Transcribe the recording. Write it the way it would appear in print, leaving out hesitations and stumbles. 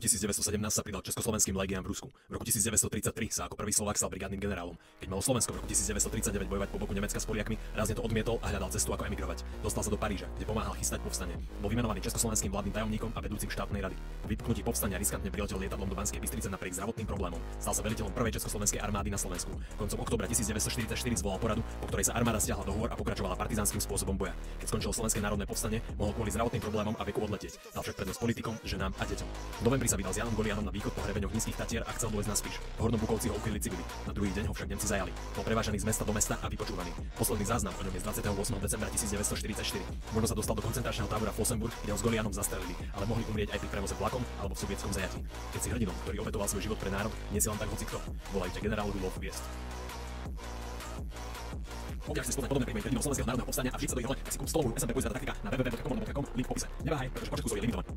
1917 sa pridal československým légiám v Rusku. V roku 1933 sa ako prvý Slovák stal brigádnym generálom. Keď malo Slovensko v roku 1939 bojovať po boku Nemecka s Poliakmi, rázne to odmietol a hľadal cestu ako emigrovať. Dostal sa do Paríža, kde pomáhal chystať povstanie. Bol vymenovaný československým vládnym tajomníkom a vedúcim štátnej rady. Po vypuknutí povstania riskantne priletel lietadlom do Banskej Bystrice napriek zdravotným problémom. Stal sa veliteľom prvej československej armády na Slovensku. Koncom októbra 1944 zvolal poradu, po ktorej sa armáda stiahla do hôr a pokračovala partizánskym spôsobom boja. Keď skončilo Slovenské národné povstanie, mohol kvôli zdravotným problémom a veku odletieť. Dal však prednosť politikom, ženám a deťom. V novembri sa vydal s Jánom Golianom na východ po hrebeňoch nízkych Tatier a chcel dôjsť na Spiš. V Hornom Bukovci ho ukryli civili. Na druhý deň ho však Nemci zajali. Bol prevážaný z mesta do mesta a vypočúvaný. Posledný záznam o ňom je z 28. decembra 1944. Možno sa dostal do koncentračného tábora Flossenburg, kde ho s Golianom zastrelili, ale mohli umrieť aj pri prevoze vlakom alebo v sovietskom zajatí. Keď si hrdinom, ktorý obetoval svoj život pre národ, nie si len tak hocikto. Volajú ťa generál Rudolf Viest. Pokiaľ chceš spoznať podobné príbehy hrdinov Slovenského národného povstania a vžiť sa do ich role, tak si kúp stolovú SMP Poezia taktika na www.komorno.com, link v popise. Neváhaj, pretože počet kusov je limitovaný.